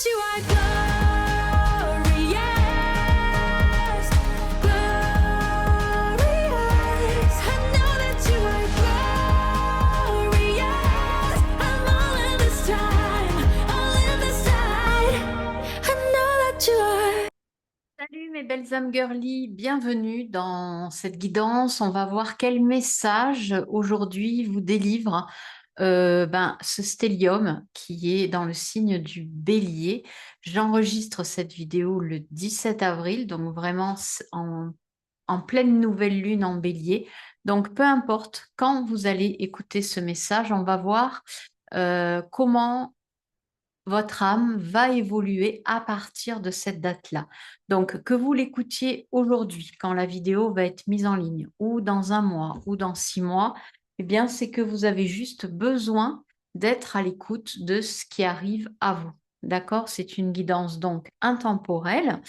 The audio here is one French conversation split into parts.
that you are glorious, glorious. I know that you are glorious. I'm all in this time, all in this time. I know that you are. Salut mes belles âmes girly, bienvenue dans cette guidance. On va voir quel message aujourd'hui vous délivre ce stellium qui est dans le signe du Bélier. J'enregistre cette vidéo le 17 avril, donc vraiment en pleine nouvelle lune en Bélier. Donc peu importe quand vous allez écouter ce message, on va voir comment votre âme va évoluer à partir de cette date-là. Donc, que vous l'écoutiez aujourd'hui, quand la vidéo va être mise en ligne, ou dans un mois, ou dans 6 mois, eh bien, c'est que vous avez juste besoin d'être à l'écoute de ce qui arrive à vous. D'accord? C'est une guidance donc intemporelle.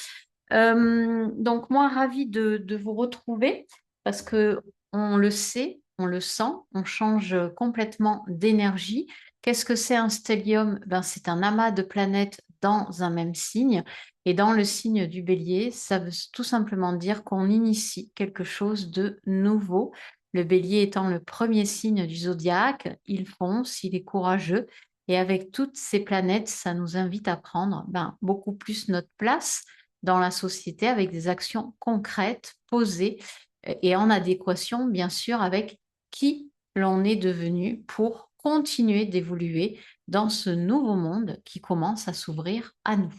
Donc, moi, ravie de vous retrouver parce que on le sait, on le sent, on change complètement d'énergie. Qu'est-ce que c'est un stellium? C'est un amas de planètes dans un même signe. Et dans le signe du Bélier, ça veut tout simplement dire qu'on initie quelque chose de nouveau. Le Bélier étant le premier signe du zodiaque, il fonce, il est courageux. Et avec toutes ces planètes, ça nous invite à prendre beaucoup plus notre place dans la société avec des actions concrètes, posées et en adéquation, bien sûr, avec qui l'on est devenu pour continuer d'évoluer dans ce nouveau monde qui commence à s'ouvrir à nous.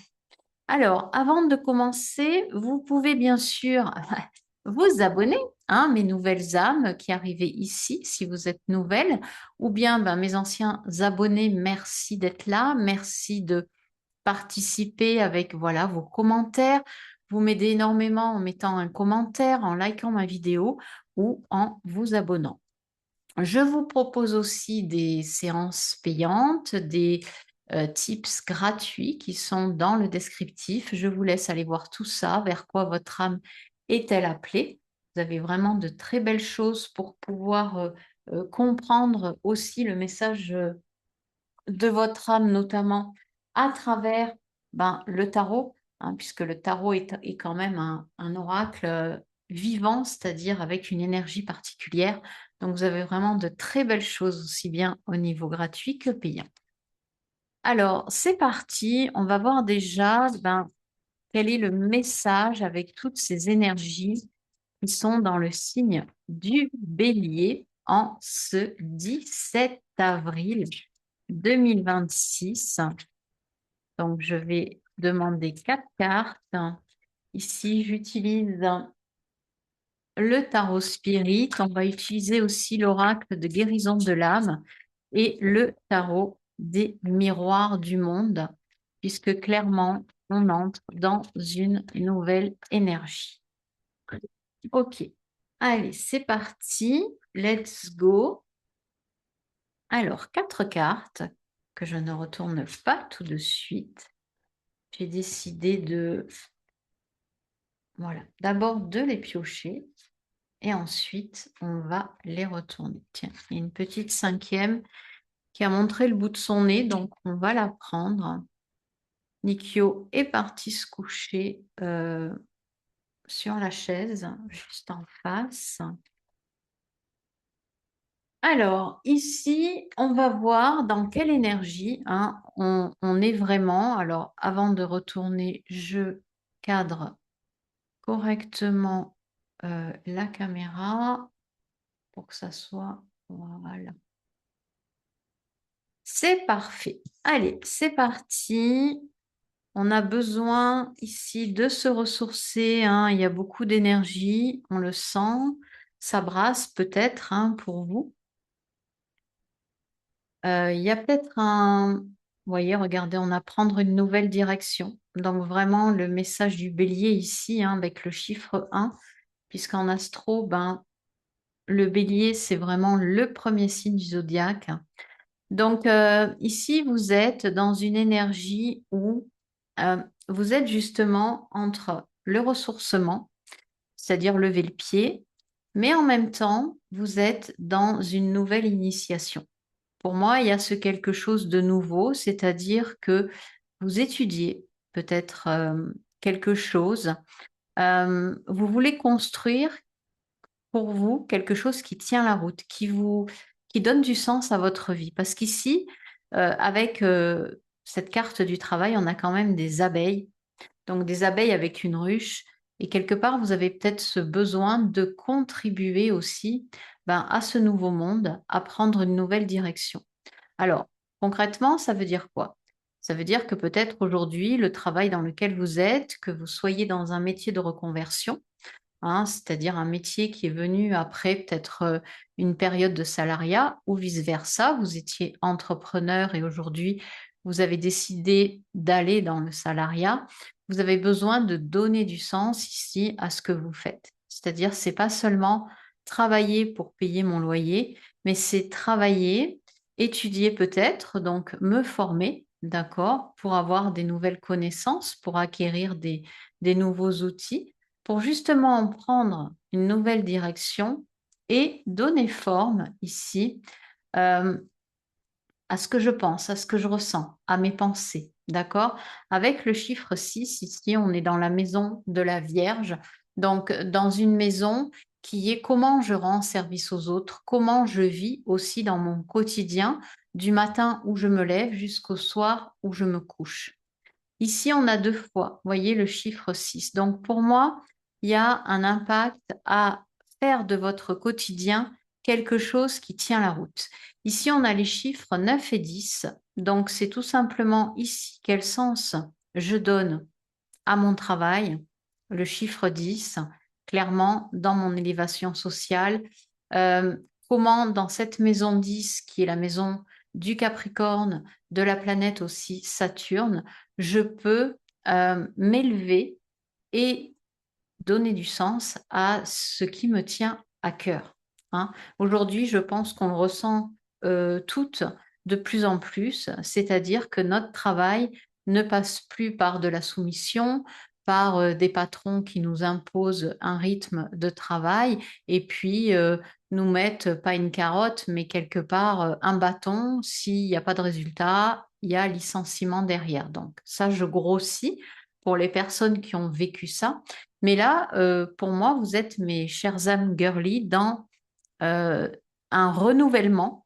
Alors, avant de commencer, vous pouvez bien sûr vous abonner, mes nouvelles âmes qui arrivaient ici, si vous êtes nouvelles, ou bien mes anciens abonnés, merci d'être là, merci de participer avec voilà, vos commentaires. Vous m'aidez énormément en mettant un commentaire, en likant ma vidéo ou en vous abonnant. Je vous propose aussi des séances payantes, des tips gratuits qui sont dans le descriptif. Je vous laisse aller voir tout ça, vers quoi votre âme est-elle appelée. Vous avez vraiment de très belles choses pour pouvoir comprendre aussi le message de votre âme, notamment à travers le tarot, puisque le tarot est quand même un oracle vivant, c'est-à-dire avec une énergie particulière. Donc, vous avez vraiment de très belles choses, aussi bien au niveau gratuit que payant. Alors, c'est parti. On va voir déjà quel est le message avec toutes ces énergies qui sont dans le signe du Bélier en ce 17 avril 2026. Donc, je vais demander 4 cartes. Ici, j'utilise le tarot spirit. On va utiliser aussi l'oracle de guérison de l'âme et le tarot des miroirs du monde, puisque clairement, on entre dans une nouvelle énergie. Ok, allez, c'est parti. Let's go. Alors, 4 cartes que je ne retourne pas tout de suite. J'ai décidé de, voilà, d'abord de les piocher et ensuite on va les retourner. Tiens, il y a une petite 5e qui a montré le bout de son nez, donc on va la prendre. Nikio est parti se coucher sur la chaise, juste en face. Alors, ici, on va voir dans quelle énergie on est vraiment. Alors, avant de retourner, je cadre correctement la caméra pour que ça soit... Voilà. C'est parfait. Allez, c'est parti. On a besoin ici de se ressourcer. Il y a beaucoup d'énergie, on le sent. Ça brasse peut-être pour vous. Il y a peut-être vous voyez, regardez, on a prendre une nouvelle direction. Donc vraiment, le message du bélier ici, avec le chiffre 1, puisqu'en astro, le bélier, c'est vraiment le premier signe du zodiaque. Donc ici, vous êtes dans une énergie où vous êtes justement entre le ressourcement, c'est-à-dire lever le pied, mais en même temps, vous êtes dans une nouvelle initiation. Pour moi, il y a ce quelque chose de nouveau, c'est-à-dire que vous étudiez peut-être quelque chose. Vous voulez construire pour vous quelque chose qui tient la route, qui donne du sens à votre vie. Parce qu'ici, avec cette carte du travail, on a quand même des abeilles, donc des abeilles avec une ruche. Et quelque part, vous avez peut-être ce besoin de contribuer aussi à ce nouveau monde, à prendre une nouvelle direction. Alors, concrètement, ça veut dire quoi? Ça veut dire que peut-être aujourd'hui, le travail dans lequel vous êtes, que vous soyez dans un métier de reconversion, hein, c'est-à-dire un métier qui est venu après peut-être une période de salariat ou vice-versa. Vous étiez entrepreneur et aujourd'hui, vous avez décidé d'aller dans le salariat. Vous avez besoin de donner du sens ici à ce que vous faites. C'est-à-dire, c'est pas seulement travailler pour payer mon loyer, mais c'est travailler, étudier peut-être, donc me former, d'accord, pour avoir des nouvelles connaissances, pour acquérir des nouveaux outils pour justement en prendre une nouvelle direction et donner forme ici euh, à ce que je pense, à ce que je ressens, à mes pensées. D'accord? Avec le chiffre 6, ici, on est dans la maison de la Vierge. Donc, dans une maison qui est comment je rends service aux autres, comment je vis aussi dans mon quotidien, du matin où je me lève jusqu'au soir où je me couche. Ici, on a deux fois, vous voyez le chiffre 6. Donc, pour moi, il y a un impact à faire de votre quotidien quelque chose qui tient la route. Ici, on a les chiffres 9 et 10. Donc, c'est tout simplement ici quel sens je donne à mon travail. Le chiffre 10, clairement, dans mon élévation sociale. Euh, Comment, dans cette maison 10, qui est la maison du Capricorne, de la planète aussi Saturne, je peux m'élever et donner du sens à ce qui me tient à cœur. Hein. Aujourd'hui, je pense qu'on le ressent toutes de plus en plus, c'est-à-dire que notre travail ne passe plus par de la soumission, par des patrons qui nous imposent un rythme de travail et puis nous mettent pas une carotte, mais quelque part un bâton. S'il n'y a pas de résultat, il y a licenciement derrière. Donc ça, je grossis pour les personnes qui ont vécu ça. Mais là, pour moi, vous êtes mes chères âmes girly dans euh, un renouvellement,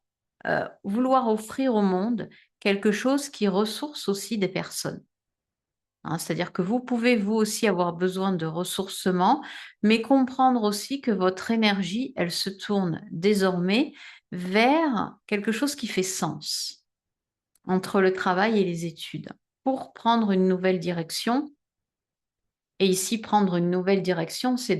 vouloir offrir au monde quelque chose qui ressource aussi des personnes. Hein, c'est-à-dire que vous pouvez vous aussi avoir besoin de ressourcement, mais comprendre aussi que votre énergie, elle se tourne désormais vers quelque chose qui fait sens entre le travail et les études pour prendre une nouvelle direction. Et ici, prendre une nouvelle direction, c'est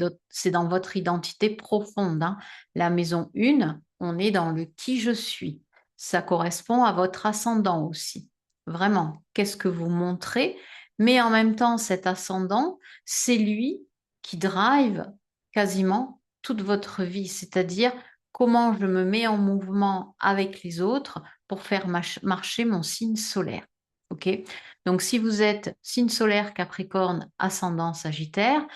dans votre identité profonde. Hein. La maison 1, on est dans le qui je suis. Ça correspond à votre ascendant aussi. Vraiment, qu'est-ce que vous montrez? Mais en même temps, cet ascendant, c'est lui qui drive quasiment toute votre vie. C'est-à-dire comment je me mets en mouvement avec les autres pour faire marcher mon signe solaire. OK? Donc, si vous êtes signe solaire Capricorne, ascendant Sagittaire,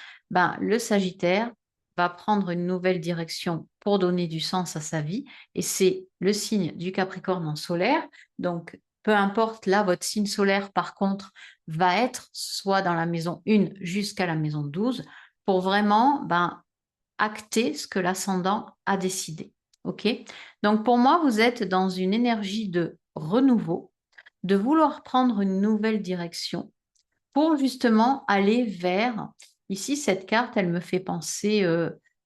le Sagittaire va prendre une nouvelle direction pour donner du sens à sa vie. Et c'est le signe du Capricorne en solaire. Donc, peu importe, là, votre signe solaire, par contre, va être soit dans la maison 1 jusqu'à la maison 12 pour vraiment acter ce que l'ascendant a décidé. OK? Donc, pour moi, vous êtes dans une énergie de renouveau, de vouloir prendre une nouvelle direction pour justement aller vers, ici, cette carte, elle me fait penser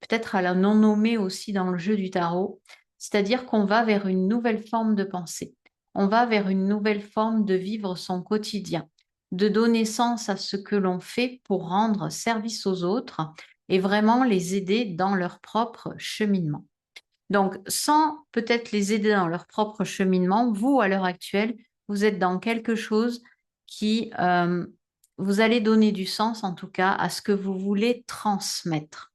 peut-être à la non-nommée aussi dans le jeu du tarot, c'est-à-dire qu'on va vers une nouvelle forme de pensée, on va vers une nouvelle forme de vivre son quotidien, de donner sens à ce que l'on fait pour rendre service aux autres et vraiment les aider dans leur propre cheminement. Donc, sans peut-être les aider dans leur propre cheminement, vous, à l'heure actuelle, vous êtes dans quelque chose qui, vous allez donner du sens, en tout cas, à ce que vous voulez transmettre.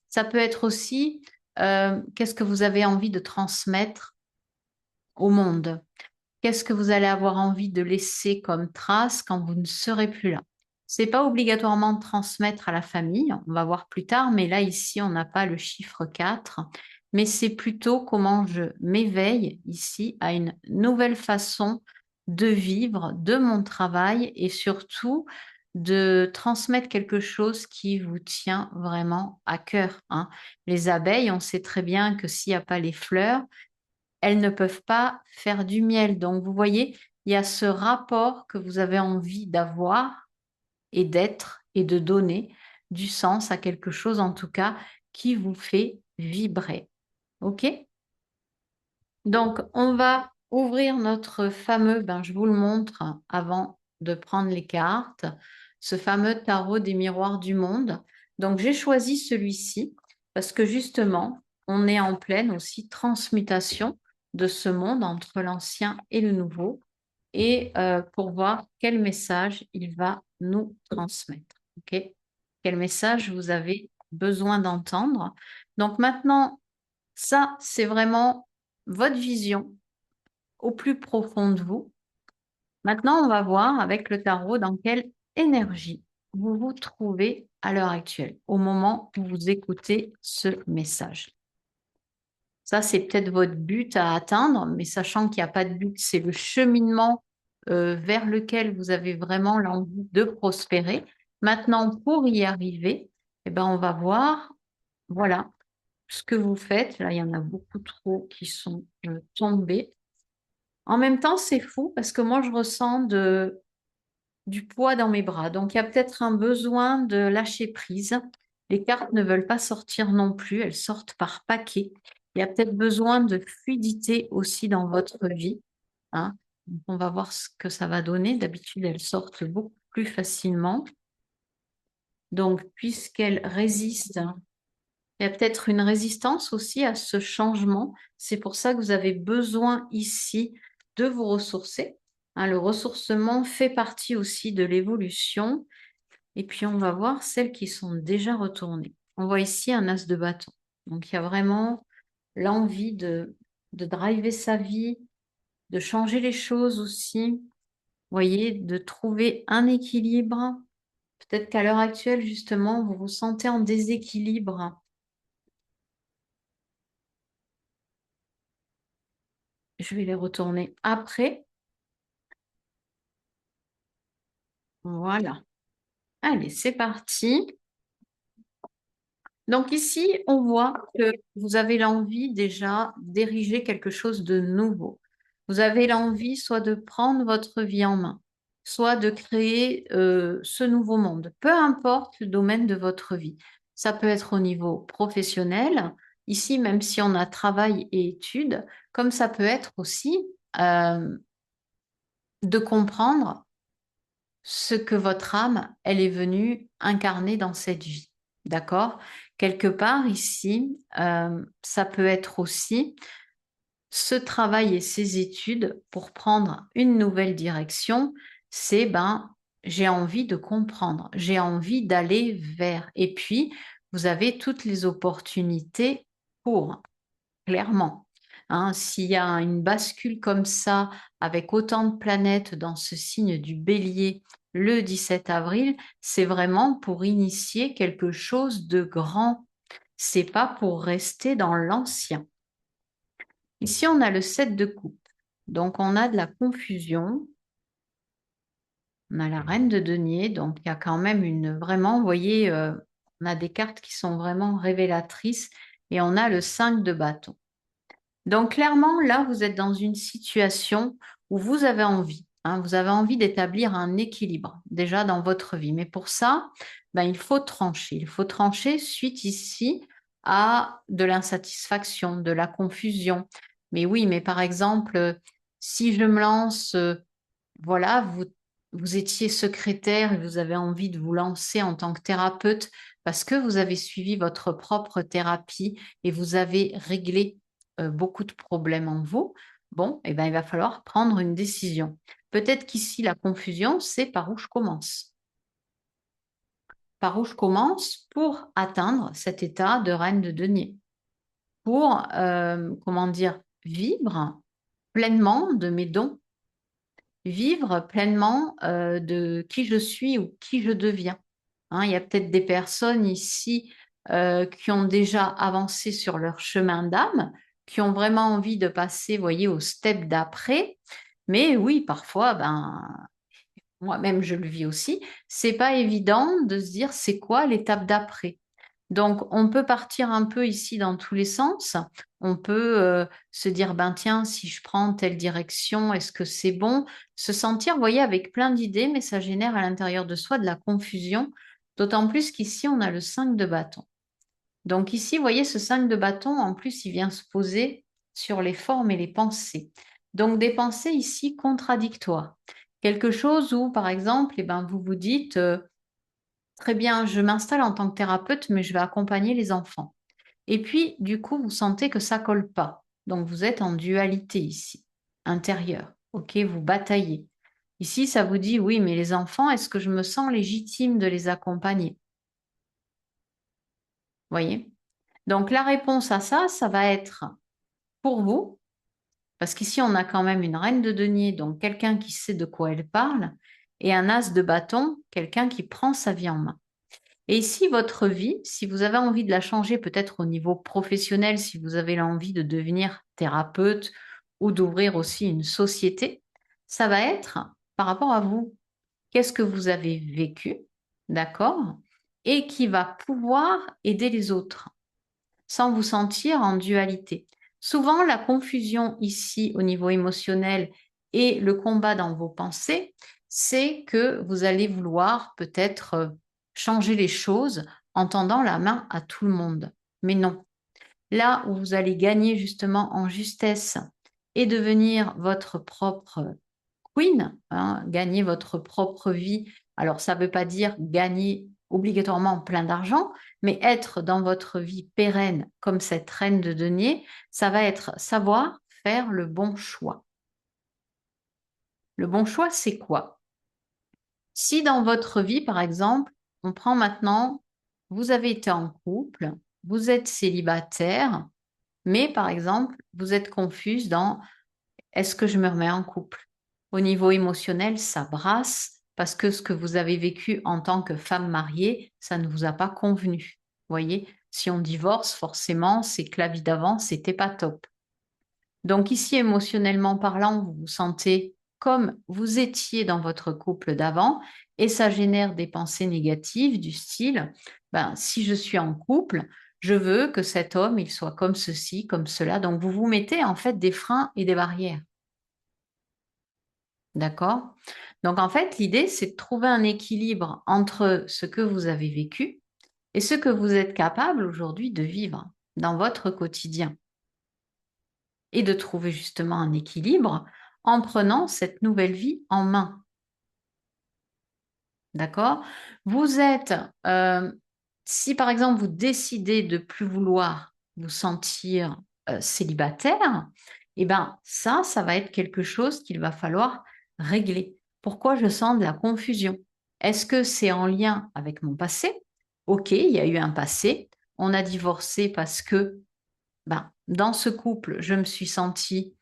Ça peut être aussi, qu'est-ce que vous avez envie de transmettre au monde? Qu'est-ce que vous allez avoir envie de laisser comme trace quand vous ne serez plus là? C'est pas obligatoirement de transmettre à la famille, on va voir plus tard, mais là, ici, on n'a pas le chiffre 4, mais c'est plutôt comment je m'éveille ici à une nouvelle façon de vivre de mon travail et surtout de transmettre quelque chose qui vous tient vraiment à cœur, hein. Les abeilles, on sait très bien que s'il n'y a pas les fleurs, elles ne peuvent pas faire du miel. Donc, vous voyez, il y a ce rapport que vous avez envie d'avoir et d'être et de donner du sens à quelque chose, en tout cas, qui vous fait vibrer. OK? Donc, on va ouvrir notre fameux, ben, je vous le montre avant de prendre les cartes, ce fameux tarot des miroirs du monde. Donc, j'ai choisi celui-ci parce que justement, on est en pleine aussi transmutation de ce monde entre l'ancien et le nouveau et pour voir quel message il va nous transmettre. OK? Quel message vous avez besoin d'entendre. Donc maintenant, ça, c'est vraiment votre vision au plus profond de vous. Maintenant, on va voir avec le tarot dans quelle énergie vous vous trouvez à l'heure actuelle, au moment où vous écoutez ce message. Ça, c'est peut-être votre but à atteindre, mais sachant qu'il n'y a pas de but, c'est le cheminement vers lequel vous avez vraiment l'envie de prospérer. Maintenant, pour y arriver, eh ben, on va voir, voilà, ce que vous faites. Là, il y en a beaucoup trop qui sont tombés. En même temps, c'est fou parce que moi, je ressens du poids dans mes bras. Donc, il y a peut-être un besoin de lâcher prise. Les cartes ne veulent pas sortir non plus. Elles sortent par paquet. Il y a peut-être besoin de fluidité aussi dans votre vie, hein. Donc, on va voir ce que ça va donner. D'habitude, elles sortent beaucoup plus facilement. Donc, puisqu'elles résistent, il y a peut-être une résistance aussi à ce changement. C'est pour ça que vous avez besoin ici de vous ressourcer, hein. Le ressourcement fait partie aussi de l'évolution. Et puis, on va voir celles qui sont déjà retournées. On voit ici un as de bâton. Donc, il y a vraiment l'envie de driver sa vie, de changer les choses aussi. Vous voyez, de trouver un équilibre. Peut-être qu'à l'heure actuelle, justement, vous vous sentez en déséquilibre. Je vais les retourner après. Voilà. Allez, c'est parti. Donc ici, on voit que vous avez l'envie déjà d'ériger quelque chose de nouveau. Vous avez l'envie soit de prendre votre vie en main, soit de créer ce nouveau monde, peu importe le domaine de votre vie. Ça peut être au niveau professionnel, ici, même si on a travail et études, comme ça peut être aussi euh, de comprendre ce que votre âme, elle est venue incarner dans cette vie. D'accord? Quelque part ici, ça peut être aussi ce travail et ces études pour prendre une nouvelle direction. C'est ben, j'ai envie de comprendre, j'ai envie d'aller vers. Et puis, vous avez toutes les opportunités pour, clairement. Hein, s'il y a une bascule comme ça, avec autant de planètes dans ce signe du Bélier le 17 avril, c'est vraiment pour initier quelque chose de grand. C'est pas pour rester dans l'ancien. Ici, on a le 7 de coupe. Donc, on a de la confusion. On a la reine de denier. Donc, il y a quand même vraiment, vous voyez, on a des cartes qui sont vraiment révélatrices. Et on a le 5 de bâton. Donc, clairement, là, vous êtes dans une situation où vous avez envie, hein, vous avez envie d'établir un équilibre déjà dans votre vie. Mais pour ça, ben, il faut trancher. Il faut trancher suite ici à de l'insatisfaction, de la confusion. Mais oui, mais par exemple, si je me lance, voilà, vous étiez secrétaire et vous avez envie de vous lancer en tant que thérapeute parce que vous avez suivi votre propre thérapie et vous avez réglé beaucoup de problèmes en vous, bon, eh ben, il va falloir prendre une décision. Peut-être qu'ici, la confusion, c'est par où je commence. Par où je commence pour atteindre cet état de reine de denier. Pour, comment dire, vivre pleinement de mes dons, vivre pleinement de qui je suis ou qui je deviens. Hein, il y a peut-être des personnes ici qui ont déjà avancé sur leur chemin d'âme, qui ont vraiment envie de passer, voyez, au step d'après. Mais oui, parfois, moi-même, je le vis aussi. C'est pas évident de se dire c'est quoi l'étape d'après. Donc, on peut partir un peu ici dans tous les sens. On peut se dire, ben tiens, si je prends telle direction, est-ce que c'est bon? Se sentir, vous voyez, avec plein d'idées, mais ça génère à l'intérieur de soi de la confusion. D'autant plus qu'ici, on a le 5 de bâton. Donc ici, vous voyez, ce 5 de bâton, en plus, il vient se poser sur les formes et les pensées. Donc des pensées ici contradictoires. Quelque chose où, par exemple, eh ben, vous vous dites, très bien, je m'installe en tant que thérapeute, mais je vais accompagner les enfants. Et puis, du coup, vous sentez que ça colle pas. Donc vous êtes en dualité ici, intérieure. Ok, vous bataillez. Ici, ça vous dit, oui, mais les enfants, est-ce que je me sens légitime de les accompagner? Voyez? Donc la réponse à ça, ça va être pour vous, parce qu'ici on a quand même une reine de denier, donc quelqu'un qui sait de quoi elle parle, et un as de bâton, quelqu'un qui prend sa vie en main. Et ici, votre vie, si vous avez envie de la changer peut-être au niveau professionnel, si vous avez l'envie de devenir thérapeute ou d'ouvrir aussi une société, ça va être par rapport à vous. Qu'est-ce que vous avez vécu, d'accord? Et qui va pouvoir aider les autres sans vous sentir en dualité. Souvent, la confusion ici au niveau émotionnel et le combat dans vos pensées, c'est que vous allez vouloir peut-être changer les choses en tendant la main à tout le monde. Mais non. Là où vous allez gagner justement en justesse et devenir votre propre queen, hein, gagner votre propre vie. Alors, ça ne veut pas dire gagner obligatoirement plein d'argent, mais être dans votre vie pérenne comme cette reine de denier, ça va être savoir faire le bon choix. Le bon choix, c'est quoi? Si dans votre vie, par exemple, on prend maintenant, vous avez été en couple, vous êtes célibataire, mais par exemple, vous êtes confuse dans est-ce que je me remets en couple? Au niveau émotionnel, ça brasse parce que ce que vous avez vécu en tant que femme mariée, ça ne vous a pas convenu. Voyez, si on divorce, forcément, c'est que la vie d'avant, c'était pas top. Donc ici, émotionnellement parlant, vous vous sentez comme vous étiez dans votre couple d'avant et ça génère des pensées négatives du style, ben, si je suis en couple, je veux que cet homme, il soit comme ceci, comme cela. Donc vous vous mettez en fait des freins et des barrières. D'accord? Donc en fait, l'idée, c'est de trouver un équilibre entre ce que vous avez vécu et ce que vous êtes capable aujourd'hui de vivre dans votre quotidien. Et de trouver justement un équilibre en prenant cette nouvelle vie en main. D'accord? Vous êtes, si par exemple vous décidez de plus vouloir vous sentir célibataire, eh ben ça va être quelque chose qu'il va falloir régler. Pourquoi je sens de la confusion? Est-ce que c'est en lien avec mon passé? Ok, il y a eu un passé. On a divorcé parce que ben, dans ce couple, je me suis sentie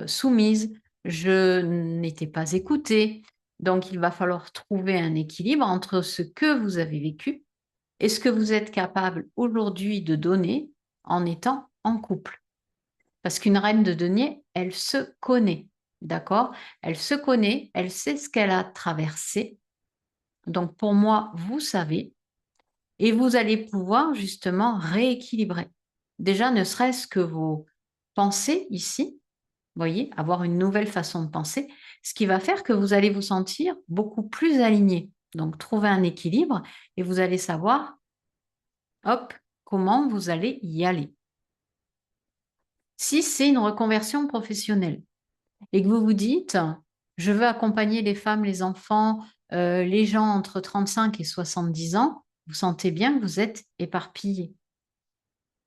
soumise, je n'étais pas écoutée. Donc, il va falloir trouver un équilibre entre ce que vous avez vécu et ce que vous êtes capable aujourd'hui de donner en étant en couple. Parce qu'une reine de denier, elle se connaît, d'accord? Elle se connaît, elle sait ce qu'elle a traversé. Donc, pour moi, vous savez, et vous allez pouvoir justement rééquilibrer. Déjà, ne serait-ce que vos pensées ici, voyez, avoir une nouvelle façon de penser, ce qui va faire que vous allez vous sentir beaucoup plus aligné. Donc, trouver un équilibre et vous allez savoir, hop, comment vous allez y aller. Si c'est une reconversion professionnelle et que vous vous dites, je veux accompagner les femmes, les enfants, les gens entre 35 et 70 ans, vous sentez bien que vous êtes éparpillé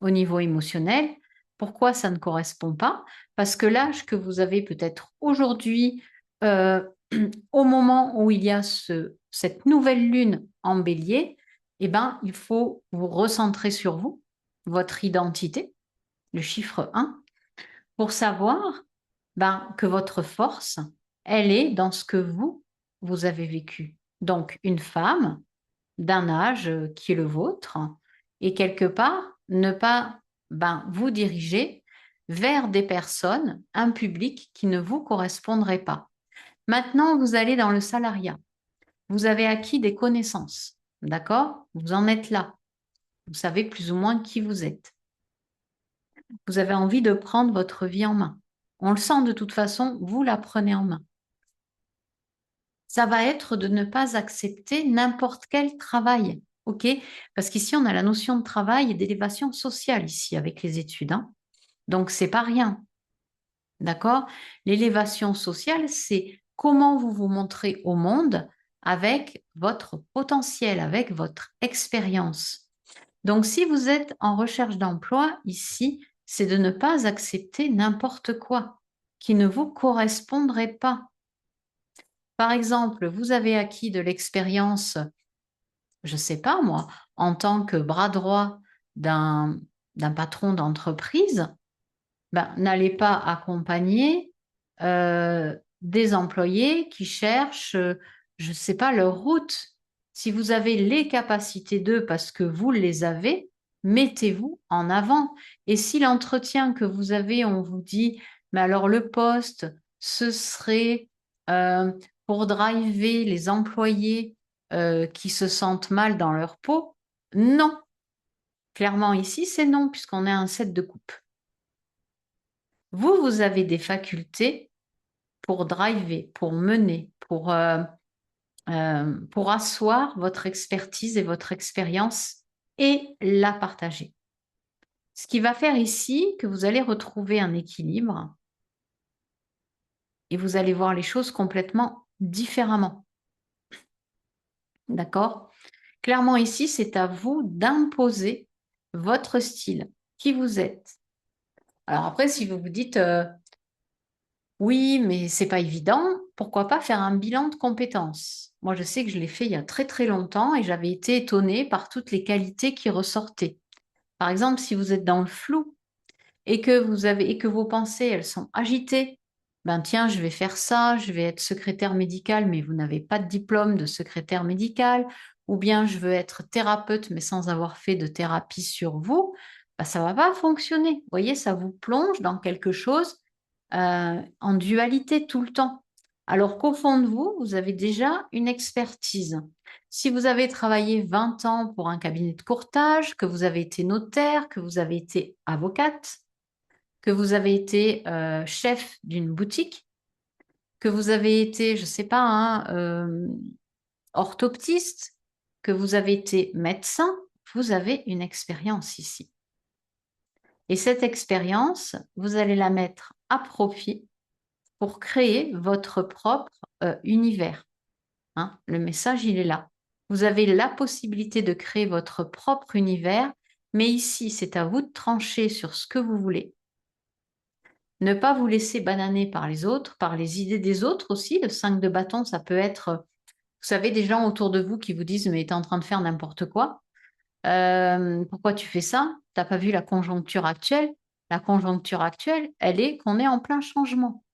au niveau émotionnel. Pourquoi ça ne correspond pas? Parce que l'âge que vous avez peut-être aujourd'hui, euh, au moment où il y a cette nouvelle lune en bélier, eh ben, il faut vous recentrer sur vous, votre identité, le chiffre 1, pour savoir ben, que votre force, elle est dans ce que vous avez vécu. Donc, une femme d'un âge qui est le vôtre, et quelque part, ne pas ben, vous diriger vers des personnes, un public qui ne vous correspondrait pas. Maintenant, vous allez dans le salariat. Vous avez acquis des connaissances, d'accord? Vous en êtes là. Vous savez plus ou moins qui vous êtes. Vous avez envie de prendre votre vie en main. On le sent de toute façon, vous la prenez en main. Ça va être de ne pas accepter n'importe quel travail, ok? Parce qu'ici, on a la notion de travail et d'élévation sociale ici avec les études, hein. Donc, c'est pas rien, d'accord? L'élévation sociale, c'est comment vous vous montrez au monde avec votre potentiel, avec votre expérience. Donc, si vous êtes en recherche d'emploi ici, c'est de ne pas accepter n'importe quoi qui ne vous correspondrait pas. Par exemple, vous avez acquis de l'expérience, je ne sais pas moi, en tant que bras droit d'un patron d'entreprise, ben, n'allez pas accompagner des employés qui cherchent, je ne sais pas, leur route. Si vous avez les capacités d'eux parce que vous les avez, mettez-vous en avant. Et si l'entretien que vous avez, on vous dit, mais alors le poste, ce serait euh, pour driver les employés qui se sentent mal dans leur peau, non. Clairement ici, c'est non, puisqu'on est un set de coupe. Vous avez des facultés pour driver, pour mener, pour asseoir votre expertise et votre expérience et la partager. Ce qui va faire ici que vous allez retrouver un équilibre et vous allez voir les choses complètement différemment. D'accord? Clairement ici, c'est à vous d'imposer votre style, qui vous êtes. Alors après, si vous vous dites oui, mais c'est pas évident. Pourquoi pas faire un bilan de compétences? Moi, je sais que je l'ai fait il y a très très longtemps et j'avais été étonnée par toutes les qualités qui ressortaient. Par exemple, si vous êtes dans le flou et que vos pensées elles sont agitées, ben tiens, je vais faire ça, je vais être secrétaire médicale, mais vous n'avez pas de diplôme de secrétaire médical, ou bien je veux être thérapeute mais sans avoir fait de thérapie sur vous, ben, ça va pas fonctionner. Vous voyez, ça vous plonge dans quelque chose en dualité tout le temps. Alors qu'au fond de vous, vous avez déjà une expertise. Si vous avez travaillé 20 ans pour un cabinet de courtage, que vous avez été notaire, que vous avez été avocate, que vous avez été chef d'une boutique, que vous avez été, je ne sais pas, hein, orthoptiste, que vous avez été médecin, vous avez une expérience ici. Et cette expérience, vous allez la mettre à profit pour créer votre propre univers, hein. Le message, il est là. Vous avez la possibilité de créer votre propre univers, mais ici, c'est à vous de trancher sur ce que vous voulez. Ne pas vous laisser bananer par les autres, par les idées des autres aussi. Le 5 de bâton, ça peut être, vous savez, des gens autour de vous qui vous disent, mais tu es en train de faire n'importe quoi. Pourquoi tu fais ça? Tu n'as pas vu la conjoncture actuelle? La conjoncture actuelle, elle est qu'on est en plein changement.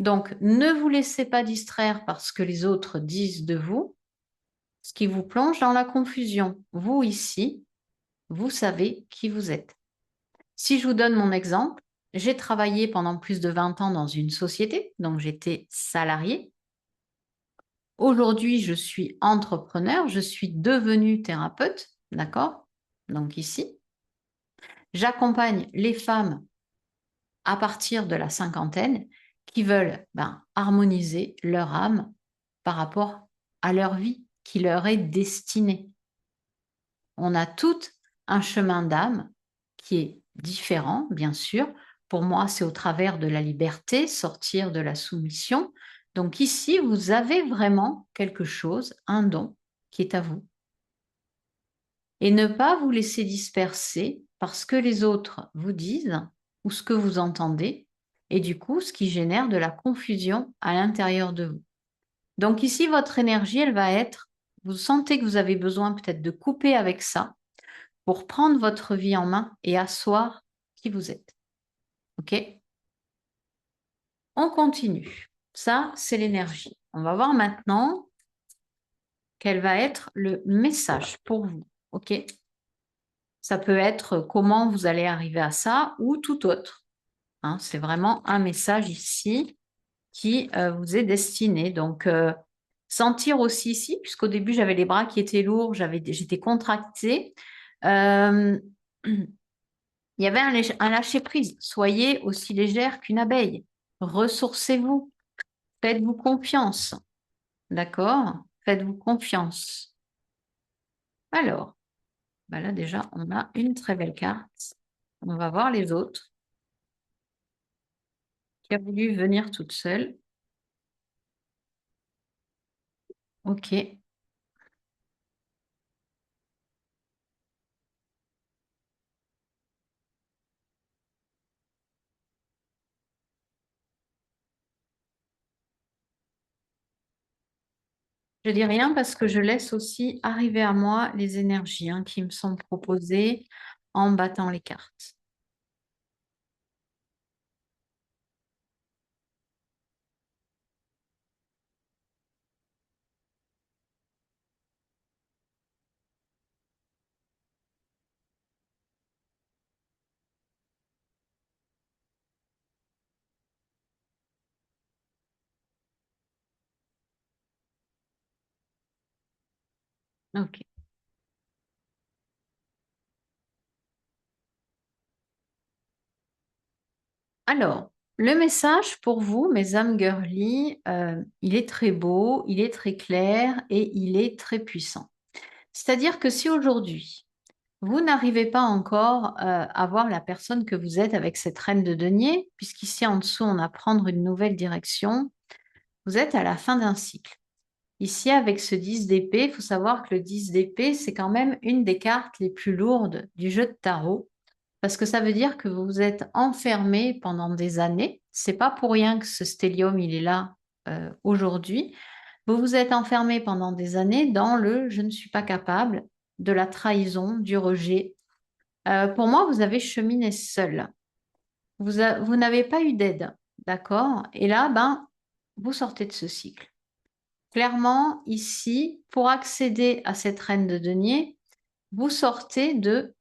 Donc, ne vous laissez pas distraire par ce que les autres disent de vous, ce qui vous plonge dans la confusion. Vous, ici, vous savez qui vous êtes. Si je vous donne mon exemple, j'ai travaillé pendant plus de 20 ans dans une société, donc j'étais salariée. Aujourd'hui, je suis entrepreneur, je suis devenue thérapeute, d'accord? Donc ici, j'accompagne les femmes à partir de la cinquantaine qui veulent harmoniser leur âme par rapport à leur vie qui leur est destinée. On a tout un chemin d'âme qui est différent, bien sûr. Pour moi, c'est au travers de la liberté, sortir de la soumission. Donc ici, vous avez vraiment quelque chose, un don qui est à vous. Et ne pas vous laisser disperser par ce que les autres vous disent ou ce que vous entendez, et du coup, ce qui génère de la confusion à l'intérieur de vous. Donc ici, votre énergie, elle va être, vous sentez que vous avez besoin peut-être de couper avec ça pour prendre votre vie en main et asseoir qui vous êtes. OK? On continue. Ça, c'est l'énergie. On va voir maintenant quel va être le message pour vous. OK? Ça peut être comment vous allez arriver à ça ou tout autre. Hein. C'est vraiment un message ici qui vous est destiné. Donc, sentir aussi ici, puisqu'au début, j'avais les bras qui étaient lourds, j'étais contractée. Euh, il y avait un lâcher-prise. Soyez aussi légère qu'une abeille. Ressourcez-vous. Faites-vous confiance. D'accord? Faites-vous confiance. Alors, bah là déjà, on a une très belle carte. On va voir les autres qui a voulu venir toute seule. Ok. Je dis rien parce que je laisse aussi arriver à moi les énergies qui me sont proposées en battant les cartes. Ok. Alors, le message pour vous, mes âmes girly, il est très beau, il est très clair et il est très puissant. C'est-à-dire que si aujourd'hui, vous n'arrivez pas encore à voir la personne que vous êtes avec cette reine de denier, puisqu'ici en dessous, on a prendre une nouvelle direction, vous êtes à la fin d'un cycle. Ici, avec ce 10 d'épée, il faut savoir que le 10 d'épée, c'est quand même une des cartes les plus lourdes du jeu de tarot, parce que ça veut dire que vous vous êtes enfermé pendant des années. C'est pas pour rien que ce stellium, il est là aujourd'hui. Vous vous êtes enfermé pendant des années dans le je ne suis pas capable, de la trahison, du rejet. Pour moi, vous avez cheminé seul. Vous n'avez pas eu d'aide, d'accord? Et là, ben, vous sortez de ce cycle. Clairement, ici, pour accéder à cette reine de denier, vous sortez de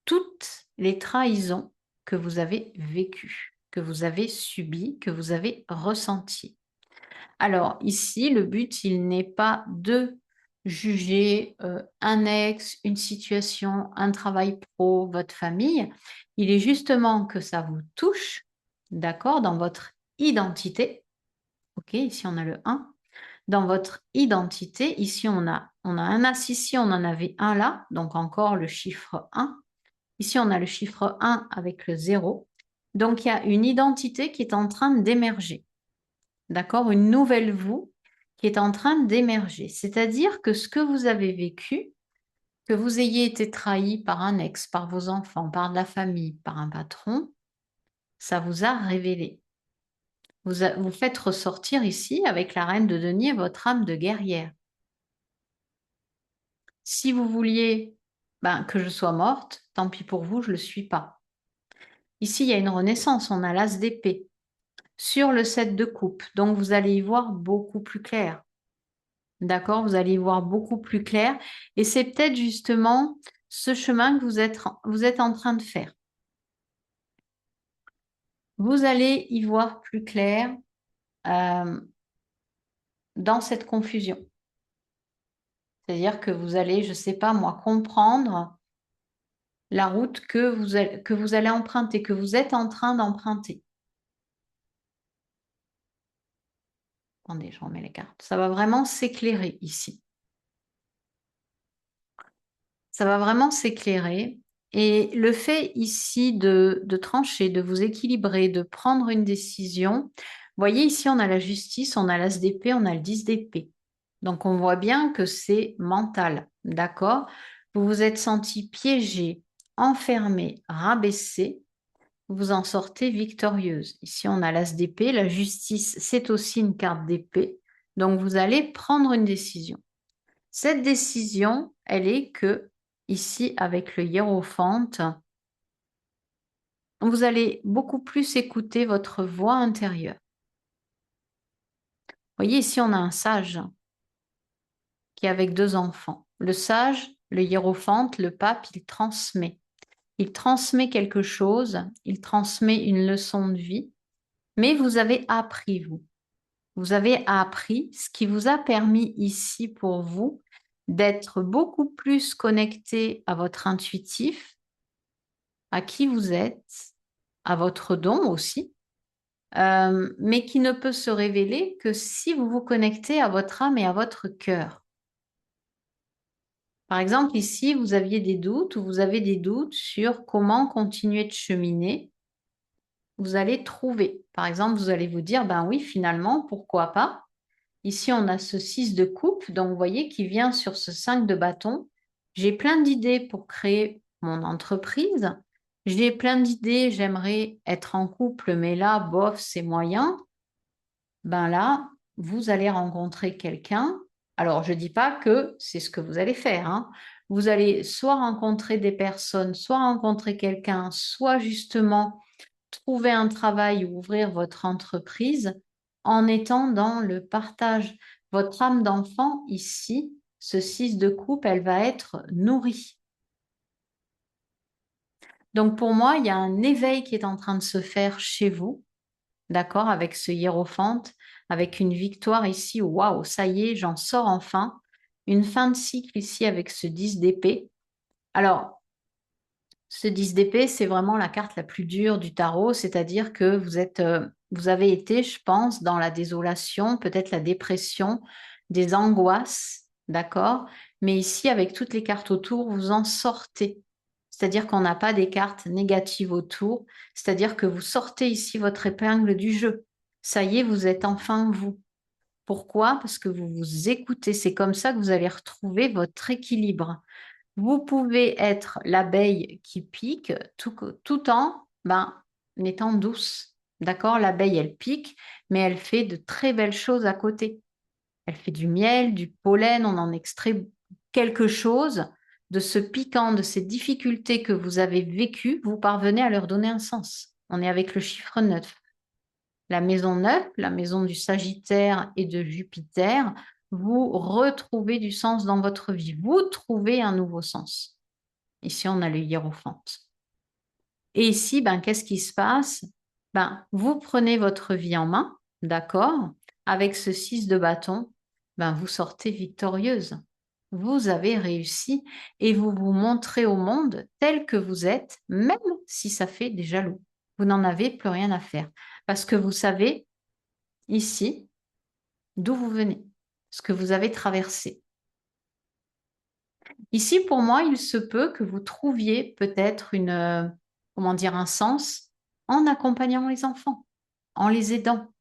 toutes les trahisons que vous avez vécues, que vous avez subies, que vous avez ressenties. Alors ici, le but, il n'est pas de juger un ex, une situation, un travail pro, votre famille. Il est justement que ça vous touche, d'accord, dans votre identité. Ok, ici on a le 1. Dans votre identité, ici on a un as ici, on en avait un là, donc encore le chiffre 1. Ici on a le chiffre 1 avec le 0. Donc il y a une identité qui est en train d'émerger. D'accord? Une nouvelle vous qui est en train d'émerger. C'est-à-dire que ce que vous avez vécu, que vous ayez été trahi par un ex, par vos enfants, par de la famille, par un patron, ça vous a révélé. Vous faites ressortir ici, avec la reine de denier, votre âme de guerrière. Si vous vouliez ben, que je sois morte, tant pis pour vous, je ne le suis pas. Ici, il y a une renaissance, on a l'as d'épée sur le 7 de coupe. Donc, vous allez y voir beaucoup plus clair. D'accord? Vous allez y voir beaucoup plus clair. Et c'est peut-être justement ce chemin que vous êtes en train de faire. Vous allez y voir plus clair euh, dans cette confusion. C'est-à-dire que vous allez, je ne sais pas moi, comprendre la route que vous allez emprunter, que vous êtes en train d'emprunter. Attendez, je remets les cartes. Ça va vraiment s'éclairer ici. Ça va vraiment s'éclairer. Et le fait ici de trancher, de vous équilibrer, de prendre une décision, vous voyez ici on a la justice, on a l'as d'épée, on a le 10 d'épée. Donc on voit bien que c'est mental, d'accord? Vous vous êtes senti piégé, enfermé, rabaissé, vous en sortez victorieuse. Ici on a l'as d'épée, la justice c'est aussi une carte d'épée. Donc vous allez prendre une décision. Cette décision, elle est que ici, avec le hiérophante, vous allez beaucoup plus écouter votre voix intérieure. Vous voyez, ici, on a un sage qui est avec 2 enfants. Le sage, le hiérophante, le pape, il transmet. Il transmet quelque chose, il transmet une leçon de vie, mais vous avez appris, vous. Vous avez appris ce qui vous a permis ici pour vous d'être beaucoup plus connecté à votre intuitif, à qui vous êtes, à votre don aussi, mais qui ne peut se révéler que si vous vous connectez à votre âme et à votre cœur. Par exemple, ici, vous aviez des doutes ou vous avez des doutes sur comment continuer de cheminer. Vous allez trouver. Par exemple, vous allez vous dire, ben oui, finalement, pourquoi pas? Ici, on a ce 6 de coupe, donc vous voyez, qui vient sur ce 5 de bâton. J'ai plein d'idées pour créer mon entreprise. J'ai plein d'idées, j'aimerais être en couple, mais là, bof, c'est moyen. Ben là, vous allez rencontrer quelqu'un. Alors, je ne dis pas que c'est ce que vous allez faire, hein. Vous allez soit rencontrer des personnes, soit rencontrer quelqu'un, soit justement trouver un travail ou ouvrir votre entreprise en étant dans le partage. Votre âme d'enfant, ici, ce 6 de coupe, elle va être nourrie. Donc pour moi, il y a un éveil qui est en train de se faire chez vous, d'accord, avec ce hiérophante, avec une victoire ici. Waouh, ça y est, j'en sors enfin. Une fin de cycle ici avec ce 10 d'épée. Alors, ce 10 d'épée, c'est vraiment la carte la plus dure du tarot, c'est-à-dire que vous avez été, je pense, dans la désolation, peut-être la dépression, des angoisses, d'accord? Mais ici, avec toutes les cartes autour, vous en sortez. C'est-à-dire qu'on n'a pas des cartes négatives autour, c'est-à-dire que vous sortez ici votre épingle du jeu. Ça y est, vous êtes enfin vous. Pourquoi? Parce que vous vous écoutez. C'est comme ça que vous allez retrouver votre équilibre. Vous pouvez être l'abeille qui pique tout en étant douce. D'accord? L'abeille, elle pique, mais elle fait de très belles choses à côté. Elle fait du miel, du pollen, on en extrait quelque chose. De ce piquant, de ces difficultés que vous avez vécues, vous parvenez à leur donner un sens. On est avec le chiffre 9. La maison 9, la maison du Sagittaire et de Jupiter, vous retrouvez du sens dans votre vie. Vous trouvez un nouveau sens. Ici, on a le hiérophante. Et ici, qu'est-ce qui se passe? Vous prenez votre vie en main, d'accord? Avec ce 6 de bâton, vous sortez victorieuse. Vous avez réussi et vous vous montrez au monde tel que vous êtes, même si ça fait des jaloux. Vous n'en avez plus rien à faire. Parce que vous savez, ici, d'où vous venez, ce que vous avez traversé. Ici, pour moi, il se peut que vous trouviez peut-être un sens en accompagnant les enfants, en les aidant.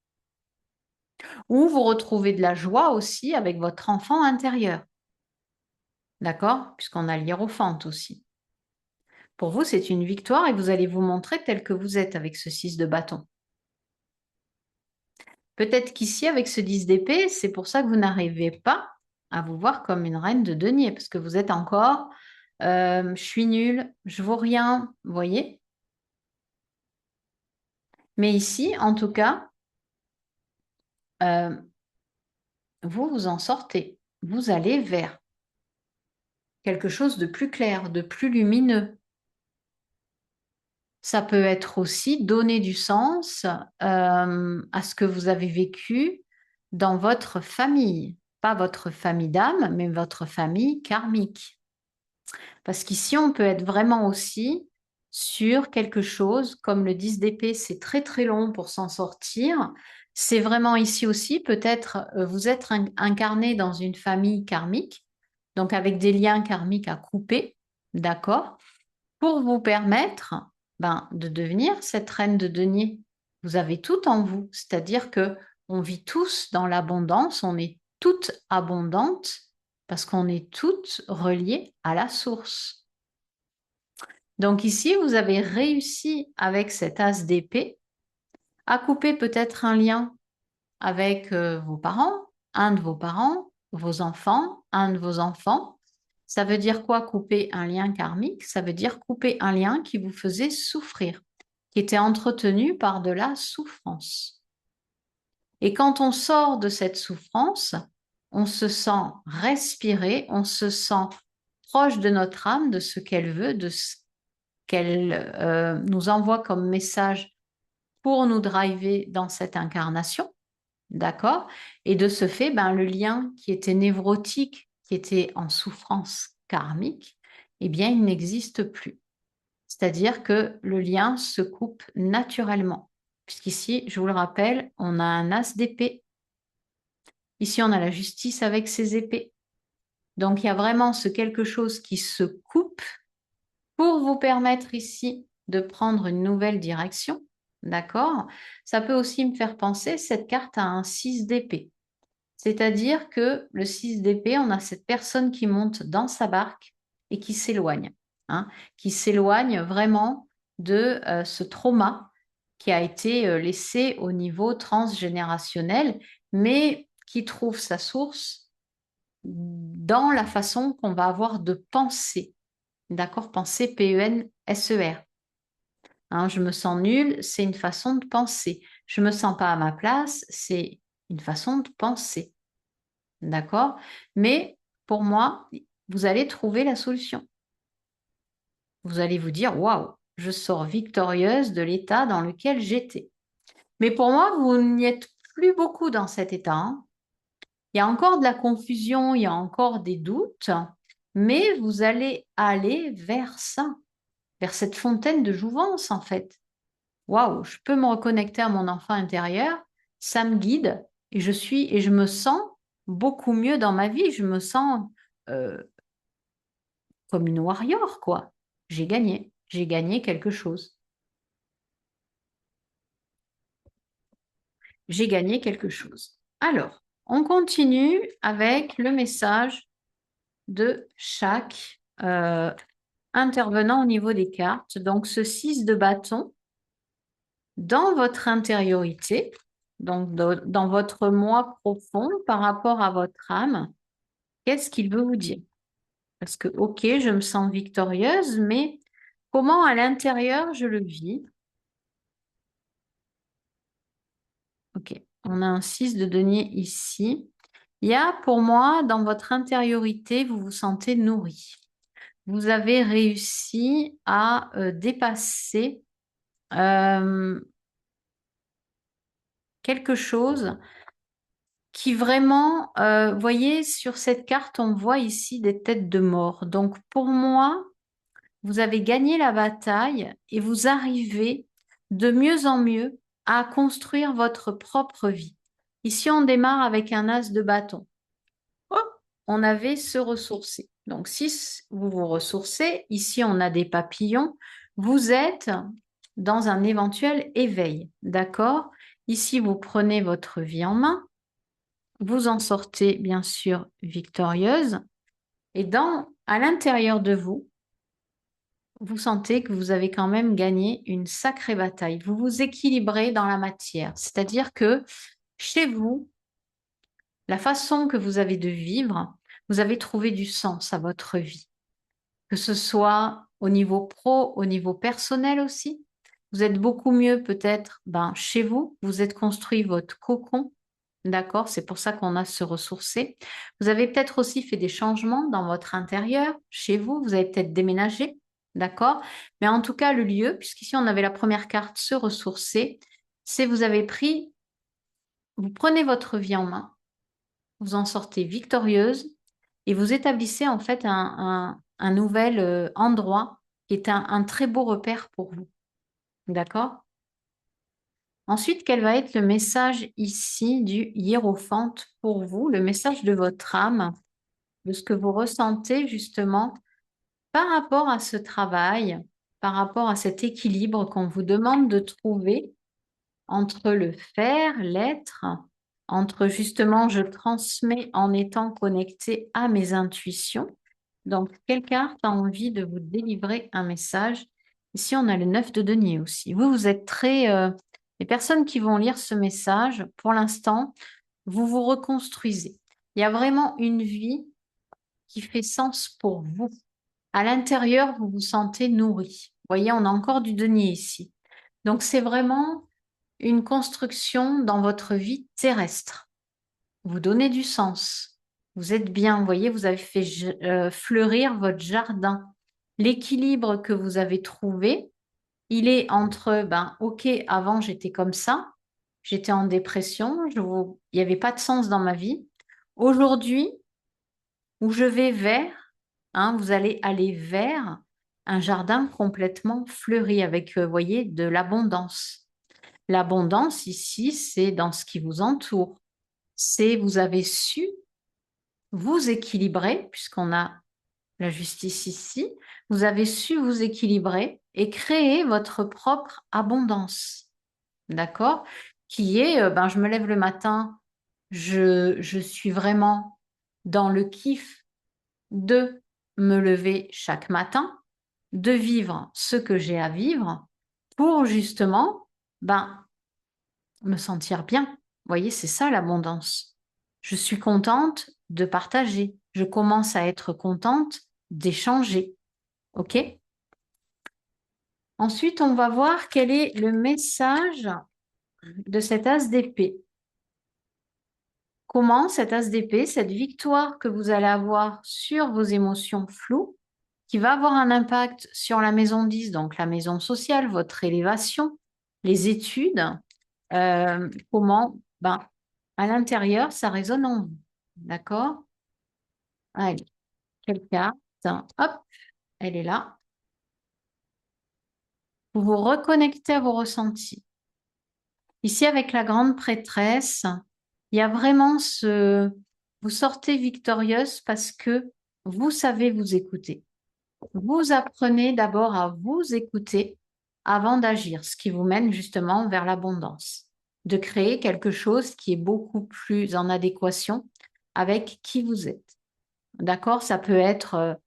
Ou vous retrouvez de la joie aussi avec votre enfant intérieur. D'accord? Puisqu'on a l'hiérophante aussi. Pour vous, c'est une victoire et vous allez vous montrer tel que vous êtes avec ce 6 de bâton. Peut-être qu'ici, avec ce 10 d'épée, c'est pour ça que vous n'arrivez pas à vous voir comme une reine de denier, parce que vous êtes encore je suis nulle, je vaux rien, vous voyez? Mais ici, en tout cas, vous vous en sortez. Vous allez vers quelque chose de plus clair, de plus lumineux. Ça peut être aussi donner du sens à ce que vous avez vécu dans votre famille. Pas votre famille d'âme, mais votre famille karmique. Parce qu'ici, on peut être vraiment aussi sur quelque chose, comme le 10 d'épée, c'est très très long pour s'en sortir. C'est vraiment ici aussi, peut-être vous êtes incarné dans une famille karmique, donc avec des liens karmiques à couper, d'accord, pour vous permettre de devenir cette reine de denier. Vous avez tout en vous, c'est-à-dire que on vit tous dans l'abondance, on est toutes abondantes parce qu'on est toutes reliées à la source. Donc ici, vous avez réussi avec cet as d'épée à couper peut-être un lien avec vos parents, un de vos parents, vos enfants, un de vos enfants. Ça veut dire quoi couper un lien karmique? Ça veut dire couper un lien qui vous faisait souffrir, qui était entretenu par de la souffrance. Et quand on sort de cette souffrance, on se sent respirer, on se sent proche de notre âme, de ce qu'elle veut, de ce qu'elle nous envoie comme message pour nous driver dans cette incarnation. D'accord? Et de ce fait, ben, le lien qui était névrotique, qui était en souffrance karmique, eh bien, il n'existe plus. C'est-à-dire que le lien se coupe naturellement. Puisqu'ici, je vous le rappelle, on a un as d'épée. Ici, on a la justice avec ses épées. Donc, il y a vraiment ce quelque chose qui se coupe pour vous permettre ici de prendre une nouvelle direction. D'accord? Ça peut aussi me faire penser, cette carte a un 6 d'épée. C'est-à-dire que le 6 d'épée, on a cette personne qui monte dans sa barque et qui s'éloigne, hein, qui s'éloigne vraiment de ce trauma qui a été laissé au niveau transgénérationnel, mais qui trouve sa source dans la façon qu'on va avoir de penser. D'accord? Penser, P-E-N-S-E-R. Hein, je me sens nulle, c'est une façon de penser. Je me sens pas à ma place, c'est une façon de penser. D'accord? Mais pour moi, vous allez trouver la solution. Vous allez vous dire, waouh, je sors victorieuse de l'état dans lequel j'étais. Mais pour moi, vous n'y êtes plus beaucoup dans cet état, hein. Il y a encore de la confusion, il y a encore des doutes, mais vous allez aller vers ça, vers cette fontaine de jouvence, en fait. Waouh, je peux me reconnecter à mon enfant intérieur, ça me guide et je me sens beaucoup mieux dans ma vie. Je me sens euh, comme une warrior, quoi. J'ai gagné quelque chose. J'ai gagné quelque chose. Alors, on continue avec le message de chaque intervenant au niveau des cartes. Donc, ce 6 de bâton, dans votre intériorité, donc dans votre moi profond par rapport à votre âme, qu'est-ce qu'il veut vous dire? Parce que, ok, je me sens victorieuse, mais comment à l'intérieur je le vis? Ok, on a un 6 de denier ici. Il y a pour moi, dans votre intériorité, vous vous sentez nourri. Vous avez réussi à dépasser euh, quelque chose qui vraiment, vous voyez, sur cette carte, on voit ici des têtes de mort. Donc pour moi, vous avez gagné la bataille et vous arrivez de mieux en mieux à construire votre propre vie. Ici, on démarre avec un as de bâton. Hop, on avait se ressourcer. Donc, si vous vous ressourcez, ici, on a des papillons. Vous êtes dans un éventuel éveil. D'accord? Ici, vous prenez votre vie en main. Vous en sortez, bien sûr, victorieuse. Et à l'intérieur de vous, vous sentez que vous avez quand même gagné une sacrée bataille. Vous vous équilibrez dans la matière. C'est-à-dire que chez vous, la façon que vous avez de vivre, vous avez trouvé du sens à votre vie. Que ce soit au niveau pro, au niveau personnel aussi. Vous êtes beaucoup mieux peut-être chez vous. Vous êtes construit votre cocon. D'accord? C'est pour ça qu'on a se ressourcer. Vous avez peut-être aussi fait des changements dans votre intérieur, chez vous. Vous avez peut-être déménagé. D'accord? Mais en tout cas, le lieu, puisqu'ici on avait la première carte, se ressourcer, c'est vous prenez votre vie en main, vous en sortez victorieuse et vous établissez en fait un nouvel endroit qui est un très beau repère pour vous. D'accord? Ensuite, quel va être le message ici du hiérophante pour vous, le message de votre âme, de ce que vous ressentez justement par rapport à ce travail, par rapport à cet équilibre qu'on vous demande de trouver entre le faire, l'être, entre justement je transmets en étant connecté à mes intuitions. Donc, quelle carte a envie de vous délivrer un message? Ici, on a le 9 de denier aussi. Vous êtes très... les personnes qui vont lire ce message, pour l'instant, vous vous reconstruisez. Il y a vraiment une vie qui fait sens pour vous. À l'intérieur, vous vous sentez nourri. Vous voyez, on a encore du denier ici. Donc, c'est vraiment une construction dans votre vie terrestre. Vous donnez du sens. Vous êtes bien, vous voyez, vous avez fait fleurir votre jardin. L'équilibre que vous avez trouvé, il est entre, ben, ok, avant j'étais comme ça, j'étais en dépression, il n'y avait pas de sens dans ma vie. Aujourd'hui, où je vais vers, hein, vous allez aller vers un jardin complètement fleuri avec, vous voyez, de l'abondance. L'abondance ici, c'est dans ce qui vous entoure. C'est vous avez su vous équilibrer, puisqu'on a la justice ici, vous avez su vous équilibrer et créer votre propre abondance. D'accord? Qui est, ben, je me lève le matin, je suis vraiment dans le kiff de me lever chaque matin, de vivre ce que j'ai à vivre pour justement ben, me sentir bien. Vous voyez, c'est ça l'abondance. Je suis contente de partager. Je commence à être contente d'échanger. OK? Ensuite, on va voir quel est le message de cet as d'épée. Comment cet as d'épée, cette victoire que vous allez avoir sur vos émotions floues, qui va avoir un impact sur la maison 10, donc la maison sociale, votre élévation, les études, comment, ben, à l'intérieur, ça résonne en vous. D'accord? Allez, quelle carte? Hop, elle est là. Vous vous reconnectez à vos ressentis. Ici, avec la grande prêtresse, il y a vraiment ce... Vous sortez victorieuse parce que vous savez vous écouter. Vous apprenez d'abord à vous écouter avant d'agir, ce qui vous mène justement vers l'abondance, de créer quelque chose qui est beaucoup plus en adéquation avec qui vous êtes. D'accord? Ça peut être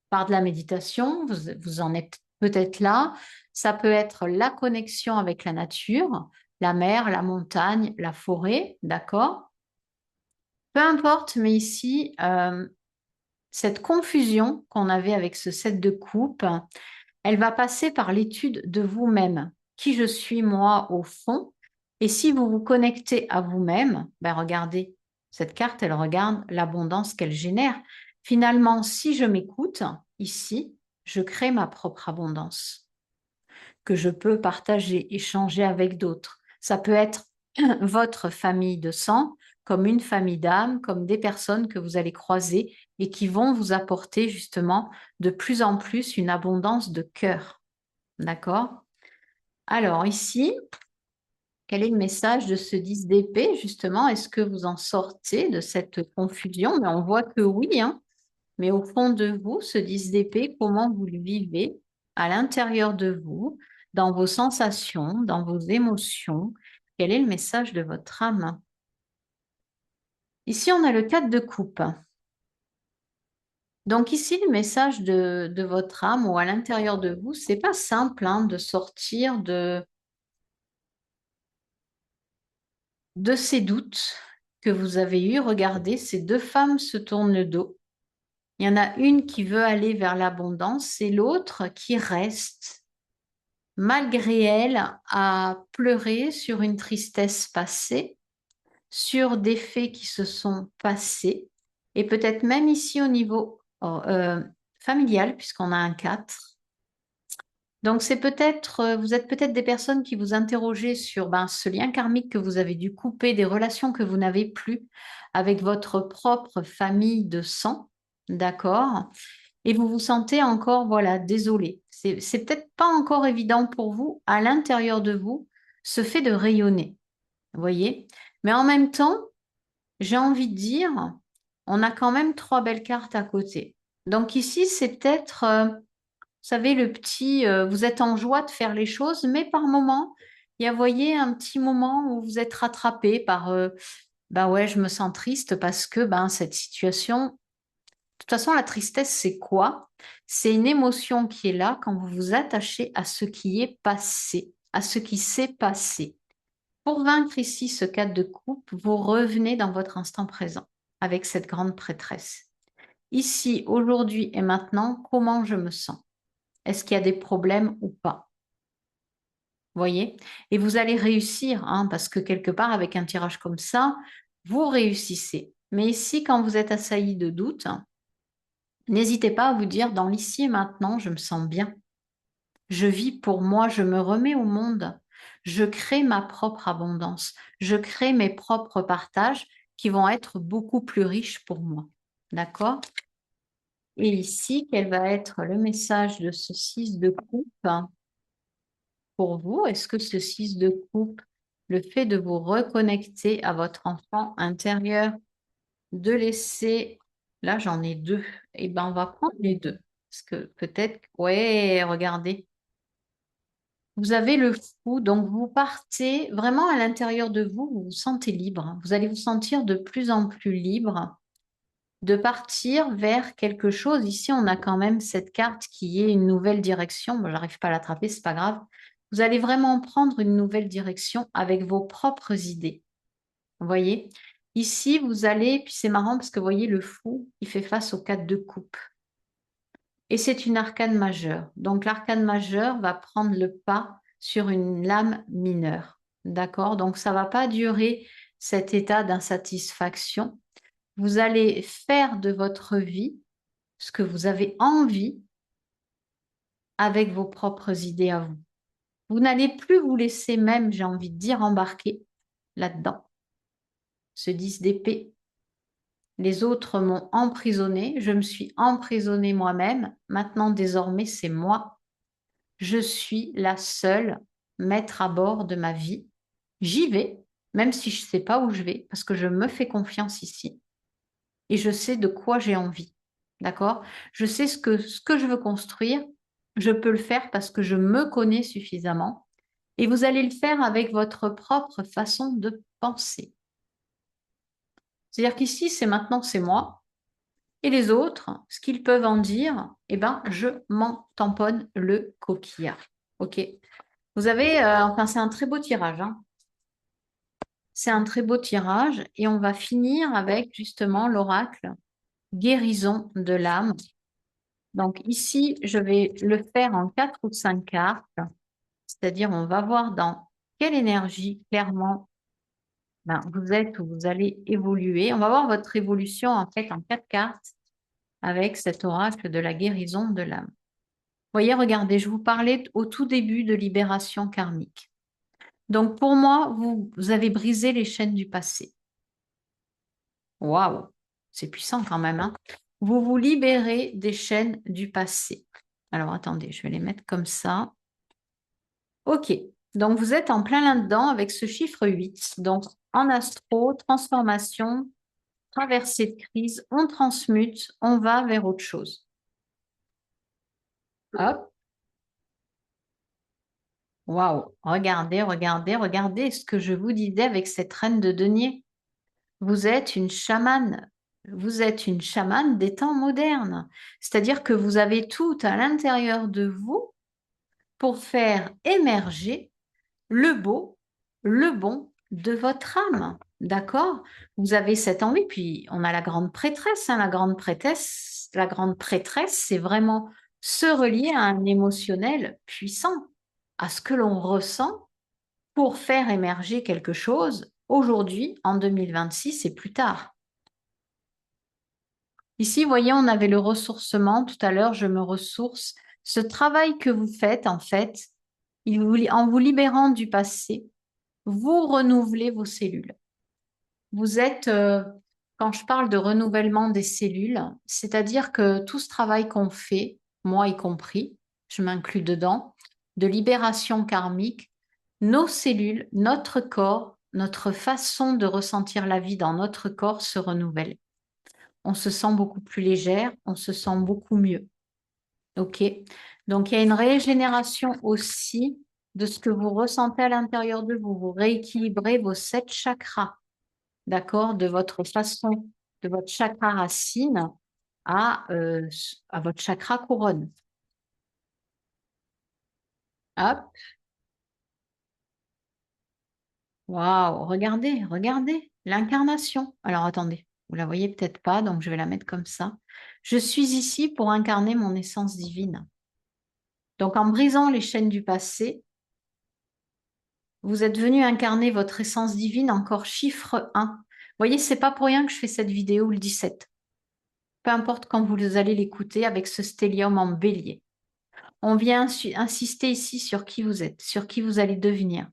par de la méditation, vous en êtes peut-être là. Ça peut être la connexion avec la nature, la mer, la montagne, la forêt, d'accord? Peu importe, mais ici, cette confusion qu'on avait avec ce set de coupe, elle va passer par l'étude de vous-même, qui je suis moi au fond. Et si vous vous connectez à vous-même, ben regardez, cette carte, elle regarde l'abondance qu'elle génère. Finalement, si je m'écoute, ici, je crée ma propre abondance que je peux partager, échanger avec d'autres. Ça peut être votre famille de sang, comme une famille d'âme, comme des personnes que vous allez croiser et qui vont vous apporter justement de plus en plus une abondance de cœur. D'accord? Alors ici, quel est le message de ce 10 d'épée justement? Est-ce que vous en sortez de cette confusion? Mais on voit que oui, hein. Mais au fond de vous, ce 10 d'épée, comment vous le vivez à l'intérieur de vous, dans vos sensations, dans vos émotions? Quel est le message de votre âme? Ici, on a le 4 de coupe. Donc ici, le message de votre âme ou à l'intérieur de vous, c'est pas simple hein, de sortir de ces doutes que vous avez eus. Regardez, ces deux femmes se tournent le dos. Il y en a une qui veut aller vers l'abondance et l'autre qui reste, malgré elle, à pleurer sur une tristesse passée, sur des faits qui se sont passés, et peut-être même ici au niveau familial, puisqu'on a un 4. Donc, c'est peut-être, vous êtes peut-être des personnes qui vous interrogez sur ben, ce lien karmique que vous avez dû couper, des relations que vous n'avez plus avec votre propre famille de sang, d'accord? Et vous vous sentez encore, voilà, désolé. C'est peut-être pas encore évident pour vous, à l'intérieur de vous, ce fait de rayonner, vous voyez? Mais en même temps, j'ai envie de dire, on a quand même trois belles cartes à côté. Donc ici, c'est peut-être vous savez, le petit, vous êtes en joie de faire les choses, mais par moment, il y a, voyez, un petit moment où vous êtes rattrapé par, bah ouais, je me sens triste parce que ben, cette situation, de toute façon, la tristesse, c'est quoi? C'est une émotion qui est là quand vous vous attachez à ce qui est passé, à ce qui s'est passé. Pour vaincre ici ce cadre de coupe, vous revenez dans votre instant présent avec cette grande prêtresse. Ici, aujourd'hui et maintenant, comment je me sens? Est-ce qu'il y a des problèmes ou pas? Vous voyez? Et vous allez réussir, hein, parce que quelque part, avec un tirage comme ça, vous réussissez. Mais ici, quand vous êtes assailli de doute, n'hésitez pas à vous dire, dans l'ici et maintenant, je me sens bien. Je vis pour moi, je me remets au monde. Je crée ma propre abondance. Je crée mes propres partages qui vont être beaucoup plus riches pour moi. D'accord? Et ici, quel va être le message de ce 6 de coupe pour vous? Est-ce que ce 6 de coupe, le fait de vous reconnecter à votre enfant intérieur, de laisser, là j'en ai deux, et ben on va prendre les deux, parce que peut-être, ouais, regardez, vous avez le fou, donc vous partez vraiment à l'intérieur de vous, vous vous sentez libre, vous allez vous sentir de plus en plus libre de partir vers quelque chose. Ici, on a quand même cette carte qui est une nouvelle direction. Bon, j'arrive pas à l'attraper, c'est pas grave. Vous allez vraiment prendre une nouvelle direction avec vos propres idées. Vous voyez? Ici, vous allez, puis c'est marrant parce que vous voyez le fou, il fait face au 4 de coupe. Et c'est une arcane majeure. Donc l'arcane majeure va prendre le pas sur une lame mineure. D'accord? Donc ça va pas durer cet état d'insatisfaction. Vous allez faire de votre vie ce que vous avez envie avec vos propres idées à vous. Vous n'allez plus vous laisser même, j'ai envie de dire, embarquer là-dedans. Ce 10 d'épée. Les autres m'ont emprisonné, je me suis emprisonnée moi-même. Maintenant, désormais, c'est moi. Je suis la seule maître à bord de ma vie. J'y vais, même si je ne sais pas où je vais, parce que je me fais confiance ici. Et je sais de quoi j'ai envie. D'accord? Je sais ce que je veux construire. Je peux le faire parce que je me connais suffisamment. Et vous allez le faire avec votre propre façon de penser. C'est-à-dire qu'ici, c'est maintenant, c'est moi. Et les autres, ce qu'ils peuvent en dire, eh ben, je m'en tamponne le coquillard. OK? Vous avez, enfin, c'est un très beau tirage, hein. C'est un très beau tirage. Et on va finir avec justement l'oracle guérison de l'âme. Donc ici, je vais le faire en 4 ou 5 cartes, c'est-à-dire on va voir dans quelle énergie clairement ben, vous êtes ou vous allez évoluer. On va voir votre évolution en fait en 4 cartes avec cet oracle de la guérison de l'âme. Vous voyez, regardez, je vous parlais au tout début de libération karmique. Donc pour moi, vous avez brisé les chaînes du passé. Waouh, c'est puissant quand même, hein? Vous vous libérez des chaînes du passé. Alors attendez, je vais les mettre comme ça. Ok, donc vous êtes en plein là-dedans avec ce chiffre 8. Donc en astro, transformation, traversée de crise, on transmute, on va vers autre chose. Hop, waouh, regardez, regardez, regardez ce que je vous disais avec cette reine de denier. Vous êtes une chamane. Vous êtes une chamane des temps modernes. C'est-à-dire que vous avez tout à l'intérieur de vous pour faire émerger le beau, le bon de votre âme. D'accord? Vous avez cette envie, puis on a la grande prêtresse, hein. La grande prêtresse, c'est vraiment se relier à un émotionnel puissant, à ce que l'on ressent pour faire émerger quelque chose aujourd'hui, en 2026 et plus tard. Ici, vous voyez, on avait le ressourcement. Tout à l'heure, je me ressource. Ce travail que vous faites, en fait, en vous libérant du passé, vous renouvelez vos cellules. Vous êtes, quand je parle de renouvellement des cellules, c'est-à-dire que tout ce travail qu'on fait, moi y compris, je m'inclus dedans, de libération karmique, nos cellules, notre corps, notre façon de ressentir la vie dans notre corps se renouvelle. On se sent beaucoup plus légère, on se sent beaucoup mieux. OK? Donc, il y a une régénération aussi de ce que vous ressentez à l'intérieur de vous. Vous rééquilibrez vos 7 chakras, d'accord? De votre façon, de votre chakra racine à votre chakra couronne. Hop. Waouh, regardez, regardez, l'incarnation. Alors, attendez, vous la voyez peut-être pas, donc je vais la mettre comme ça. Je suis ici pour incarner mon essence divine. Donc, en brisant les chaînes du passé, vous êtes venu incarner votre essence divine, encore chiffre 1. voyez, c'est pas pour rien que je fais cette vidéo le 17. Peu importe quand vous allez l'écouter avec ce stellium en bélier. On vient insister ici sur qui vous êtes, sur qui vous allez devenir.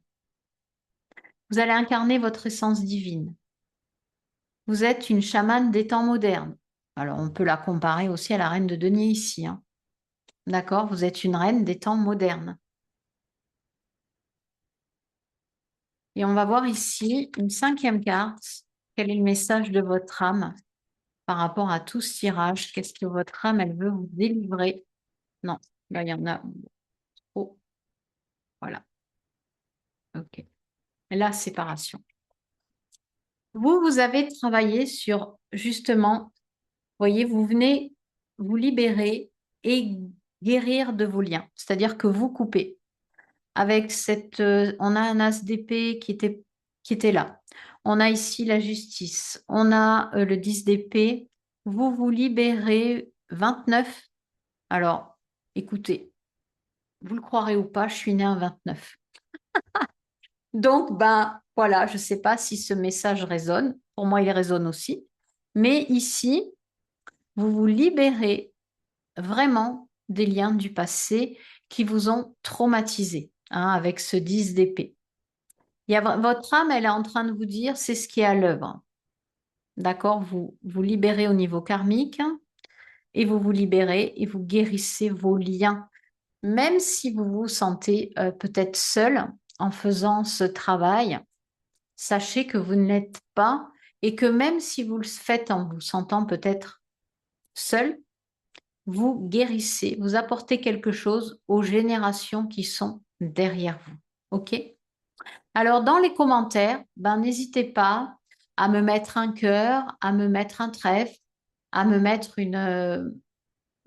Vous allez incarner votre essence divine. Vous êtes une chamane des temps modernes. Alors, on peut la comparer aussi à la reine de denier ici, hein. D'accord? Vous êtes une reine des temps modernes. Et on va voir ici une cinquième carte. Quel est le message de votre âme par rapport à tout ce tirage? Qu'est-ce que votre âme, elle veut vous délivrer? Non, là, il y en a trop. Voilà. OK. Et la séparation. Vous avez travaillé sur, justement, voyez, vous venez vous libérer et guérir de vos liens. C'est-à-dire que vous coupez. Avec cette, on a un as d'épée qui était là. On a ici la justice. On a le 10 d'épée. Vous vous libérez 29. Alors, écoutez, vous le croirez ou pas, je suis née un 29. Donc, ben voilà, je ne sais pas si ce message résonne. Pour moi, il résonne aussi. Mais ici, vous vous libérez vraiment des liens du passé qui vous ont traumatisé, hein, avec ce 10 d'épée. Votre âme, elle est en train de vous dire, c'est ce qui est à l'œuvre. D'accord? Vous vous libérez au niveau karmique, hein, et vous vous libérez et vous guérissez vos liens. Même si vous vous sentez peut-être seul en faisant ce travail, sachez que vous ne l'êtes pas et que même si vous le faites en vous sentant peut-être seul, vous guérissez, vous apportez quelque chose aux générations qui sont derrière vous. OK? Alors, dans les commentaires, ben, n'hésitez pas à me mettre un cœur, à me mettre un trèfle, à me mettre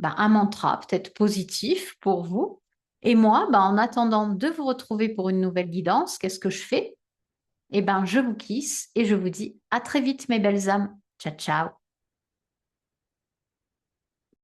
un mantra peut-être positif pour vous. Et moi, ben, en attendant de vous retrouver pour une nouvelle guidance, qu'est-ce que je fais? Eh ben, je vous kiss et je vous dis à très vite, mes belles âmes. Ciao, ciao.